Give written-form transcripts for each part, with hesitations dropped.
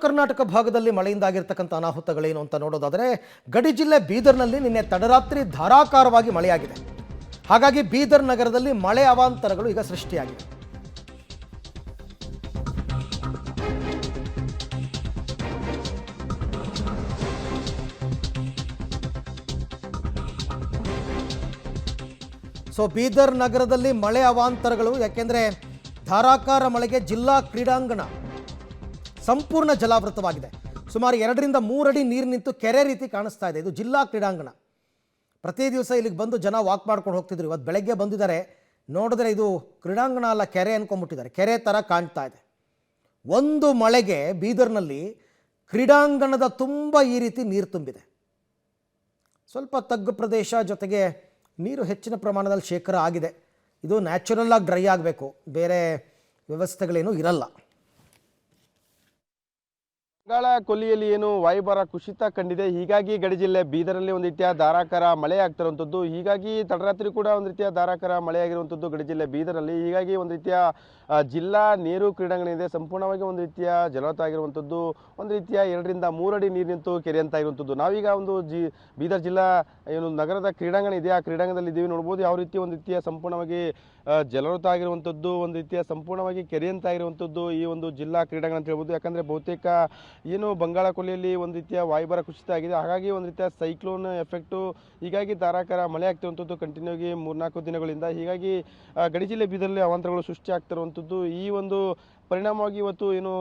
ಕರ್ನಾಟಕ ಭಾಗದಲ್ಲಿ ಮಳೆಯಿಂದಾಗಿರ್ತಕ್ಕಂಥ ಅನಾಹುತಗಳೇನು ಅಂತ ನೋಡೋದಾದರೆ ಗಡಿ ಜಿಲ್ಲೆ ಬೀದರ್ನಲ್ಲಿ ನಿನ್ನೆ ತಡರಾತ್ರಿ ಧಾರಾಕಾರವಾಗಿ ಮಳೆಯಾಗಿದೆ. ಹಾಗಾಗಿ ಬೀದರ್ ನಗರದಲ್ಲಿ ಮಳೆ ಅವಾಂತರಗಳು ಈಗ ಸೃಷ್ಟಿಯಾಗಿವೆ. ಬೀದರ್ ನಗರದಲ್ಲಿ ಮಳೆ ಅವಾಂತರಗಳು, ಯಾಕೆಂದರೆ ಧಾರಾಕಾರ ಮಳೆಗೆ ಜಿಲ್ಲಾ ಕ್ರೀಡಾಂಗಣ ಸಂಪೂರ್ಣ ಜಲಾವೃತವಾಗಿದೆ. ಸುಮಾರು 2 ರಿಂದ 3 ಅಡಿ ನೀರು ನಿಂತು ಕೆರೆ ರೀತಿ ಕಾಣಿಸ್ತಾ ಇದೆ. ಇದು ಜಿಲ್ಲಾ ಕ್ರೀಡಾಂಗಣ. ಪ್ರತಿ ದಿವಸ ಇಲ್ಲಿಗೆ ಬಂದು ಜನ ವಾಕ್ ಮಾಡ್ಕೊಂಡು ಹೋಗ್ತಿದ್ರು. ಇವತ್ತು ಬೆಳಗ್ಗೆ ಬಂದಿದ್ದಾರೆ, ನೋಡಿದ್ರೆ ಇದು ಕ್ರೀಡಾಂಗಣ ಅಲ್ಲ, ಕೆರೆ ಅನ್ಕೊಂಡ್ಬಿಟ್ಟಿದ್ದಾರೆ. ಕೆರೆ ಥರ ಕಾಣ್ತಾ ಇದೆ. ಒಂದು ಮಳೆಗೆ ಬೀದರ್ನಲ್ಲಿ ಕ್ರೀಡಾಂಗಣದ ತುಂಬ ಈ ರೀತಿ ನೀರು ತುಂಬಿದೆ. ಸ್ವಲ್ಪ ತಗ್ಗು ಪ್ರದೇಶ, ಜೊತೆಗೆ ನೀರು ಹೆಚ್ಚಿನ ಪ್ರಮಾಣದಲ್ಲಿ ಶೇಖರ ಆಗಿದೆ. ಇದು ನ್ಯಾಚುರಲ್ ಆಗಿ ಡ್ರೈ ಆಗಬೇಕು, ಬೇರೆ ವ್ಯವಸ್ಥೆಗಳೇನೂ ಇರಲ್ಲ. ಬಂಗಾಳ ಕೊಲ್ಲಿಯಲ್ಲಿ ಏನು ವಾಯುಭಾರ ಕುಸಿತ ಕಂಡಿದೆ, ಹೀಗಾಗಿ ಗಡಿ ಜಿಲ್ಲೆ ಬೀದರಲ್ಲಿ ಒಂದು ರೀತಿಯ ಧಾರಾಕಾರ ಮಳೆ ಆಗ್ತಿರುವಂಥದ್ದು. ಹೀಗಾಗಿ ತಡರಾತ್ರಿ ಕೂಡ ಒಂದು ರೀತಿಯ ಧಾರಾಕಾರ ಮಳೆಯಾಗಿರುವಂಥದ್ದು ಗಡಿ ಜಿಲ್ಲೆ ಬೀದರಲ್ಲಿ. ಹೀಗಾಗಿ ಒಂದು ರೀತಿಯ ಜಿಲ್ಲಾ ನೀರು ಕ್ರೀಡಾಂಗಣ ಇದೆ, ಸಂಪೂರ್ಣವಾಗಿ ಒಂದು ರೀತಿಯ ಜಲವೃತ ಆಗಿರುವಂಥದ್ದು. ಒಂದು ರೀತಿಯ 2 ರಿಂದ 3 ಅಡಿ ನೀರು ನಿಂತು ಕೆರೆ ಅಂತ ಇರುವಂಥದ್ದು. ನಾವೀಗ ಒಂದು ಬೀದರ್ ಜಿಲ್ಲಾ ಏನು ನಗರದ ಕ್ರೀಡಾಂಗಣ ಇದೆ, ಆ ಕ್ರೀಡಾಂಗಣದಲ್ಲಿ ಇದ್ದೀವಿ. ನೋಡ್ಬೋದು ಯಾವ ರೀತಿ ಒಂದು ರೀತಿಯ ಸಂಪೂರ್ಣವಾಗಿ ಜಲವೃತ ಆಗಿರುವಂಥದ್ದು, ಒಂದು ರೀತಿಯ ಸಂಪೂರ್ಣವಾಗಿ ಕೆರೆ ಅಂತ ಇರುವಂಥದ್ದು ಈ ಒಂದು ಜಿಲ್ಲಾ ಕ್ರೀಡಾಂಗಣ ಅಂತ ಹೇಳ್ಬೋದು. ಯಾಕಂದರೆ ಬಹುತೇಕ ಏನು ಬಂಗಾಳ ಕೊಲ್ಲಿಯಲ್ಲಿ ಒಂದು ರೀತಿಯ ವಾಯುಭಾರ ಕುಸಿತ ಆಗಿದೆ, ಹಾಗಾಗಿ ಒಂದು ರೀತಿಯ ಸೈಕ್ಲೋನ್ ಎಫೆಕ್ಟು, ಹೀಗಾಗಿ ಧಾರಾಕಾರ ಮಳೆ ಆಗ್ತಿರುವಂಥದ್ದು ಕಂಟಿನ್ಯೂ ಆಗಿ 3-4 ದಿನಗಳಿಂದ. ಹೀಗಾಗಿ ಗಡಿ ಜಿಲ್ಲೆ ಬೀದರಲ್ಲಿ ಅವಾಂತರಗಳು ಸೃಷ್ಟಿ ಆಗ್ತಿರುವಂಥದ್ದು. ಈ ಒಂದು ಪರಿಣಾಮವಾಗಿ ಇವತ್ತು ಏನು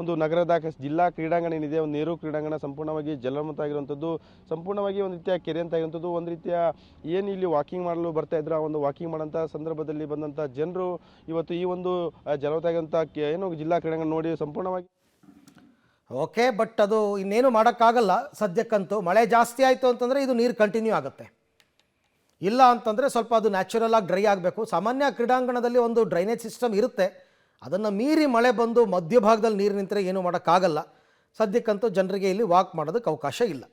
ಒಂದು ನಗರದ ಜಿಲ್ಲಾ ಕ್ರೀಡಾಂಗಣ ಏನಿದೆ, ಒಂದು ನೀರು ಕ್ರೀಡಾಂಗಣ ಸಂಪೂರ್ಣವಾಗಿ ಜಲಮುಕ್ತ ಆಗಿರುವಂಥದ್ದು, ಸಂಪೂರ್ಣವಾಗಿ ಒಂದು ರೀತಿಯ ಕೆರೆ ಅಂತ ಆಗಿರುವಂಥದ್ದು. ಒಂದು ರೀತಿಯ ಏನು ಇಲ್ಲಿ ವಾಕಿಂಗ್ ಮಾಡಲು ಬರ್ತಾ ಇದ್ರು, ಆ ಒಂದು ವಾಕಿಂಗ್ ಮಾಡೋಂಥ ಸಂದರ್ಭದಲ್ಲಿ ಬಂದಂಥ ಜನರು ಇವತ್ತು ಈ ಒಂದು ಜಲವೃತ ಆಗಿರುವಂಥ ಏನು ಜಿಲ್ಲಾ ಕ್ರೀಡಾಂಗಣ ನೋಡಿ ಸಂಪೂರ್ಣವಾಗಿ ಓಕೆ, ಬಟ್ ಅದು ಇನ್ನೇನು ಮಾಡೋಕ್ಕಾಗಲ್ಲ ಸದ್ಯಕ್ಕಂತೂ. ಮಳೆ ಜಾಸ್ತಿ ಆಯಿತು ಅಂತಂದರೆ ಇದು ನೀರು ಕಂಟಿನ್ಯೂ ಆಗುತ್ತೆ. ಇಲ್ಲ ಅಂತಂದರೆ ಸ್ವಲ್ಪ ಅದು ನ್ಯಾಚುರಲ್ ಆಗಿ ಡ್ರೈ ಆಗಬೇಕು. ಸಾಮಾನ್ಯ ಕ್ರೀಡಾಂಗಣದಲ್ಲಿ ಒಂದು ಡ್ರೈನೇಜ್ ಸಿಸ್ಟಮ್ ಇರುತ್ತೆ, ಅದನ್ನು ಮೀರಿ ಮಳೆ ಬಂದು ಮಧ್ಯಭಾಗದಲ್ಲಿ ನೀರು ನಿಂತರೆ ಏನೂ ಮಾಡೋಕ್ಕಾಗಲ್ಲ. ಸದ್ಯಕ್ಕಂತೂ ಜನರಿಗೆ ಇಲ್ಲಿ ವಾಕ್ ಮಾಡೋದಕ್ಕೆ ಅವಕಾಶ ಇಲ್ಲ.